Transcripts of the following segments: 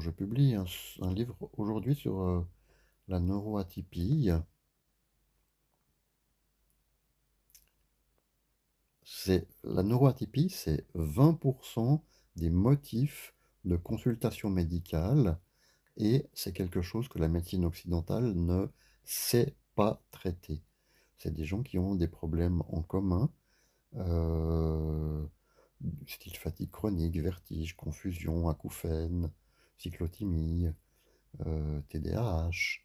je publie un livre aujourd'hui sur la neuroatypie. La neuroatypie, c'est 20% des motifs de consultation médicale et c'est quelque chose que la médecine occidentale ne sait pas traiter. C'est des gens qui ont des problèmes en commun, du style fatigue chronique, vertige, confusion, acouphènes, cyclothymie, TDAH.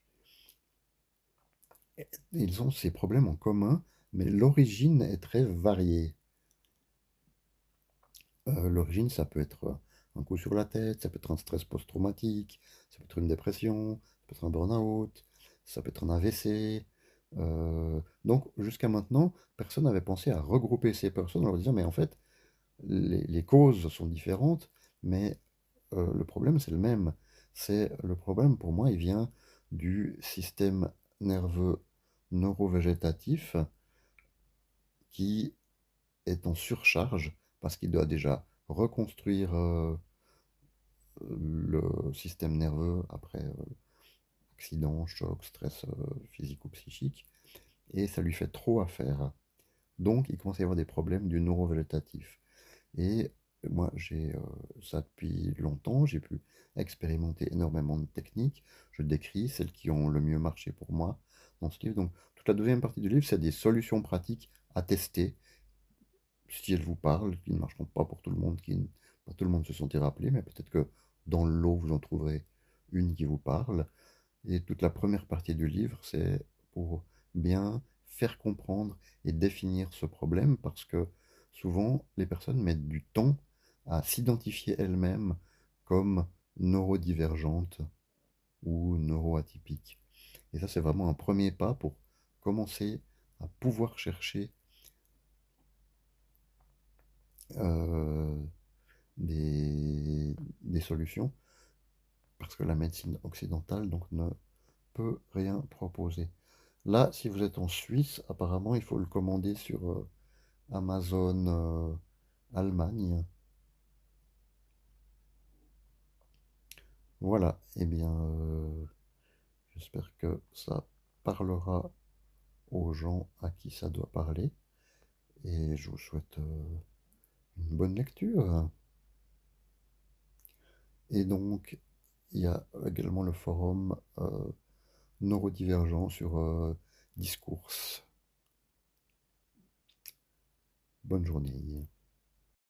Ils ont ces problèmes en commun, mais l'origine est très variée. L'origine, ça peut être un coup sur la tête, ça peut être un stress post-traumatique, ça peut être une dépression, ça peut être un burn-out, ça peut être un AVC. Donc, jusqu'à maintenant, personne n'avait pensé à regrouper ces personnes en leur disant, mais en fait, les causes sont différentes, mais le problème, c'est le même. C'est le problème, pour moi, il vient du système nerveux neurovégétatif qui est en surcharge parce qu'il doit déjà reconstruire le système nerveux après accident, choc, stress physique ou psychique, et ça lui fait trop à faire. Donc, il commence à y avoir des problèmes du neurovégétatif. Et moi, j'ai ça depuis longtemps, j'ai pu expérimenter énormément de techniques. Je décris celles qui ont le mieux marché pour moi dans ce livre. Donc, toute la deuxième partie du livre, c'est des solutions pratiques à tester si elles vous parlent, qui ne marcheront pas pour tout le monde, pas tout le monde se sentira appelé, mais peut-être que dans le lot, vous en trouverez une qui vous parle. Et toute la première partie du livre, c'est pour bien faire comprendre et définir ce problème, parce que souvent, les personnes mettent du temps à s'identifier elles-mêmes comme neurodivergentes ou neuroatypiques. Et ça, c'est vraiment un premier pas pour commencer à pouvoir chercher euh, des solutions, parce que la médecine occidentale donc ne peut rien proposer. Là, si vous êtes en Suisse, apparemment, il faut le commander sur Amazon Allemagne. Voilà, eh bien, j'espère que ça parlera aux gens à qui ça doit parler. Et je vous souhaite une bonne lecture. Et donc, il y a également le forum neurodivergent sur Discourse. Bonne journée.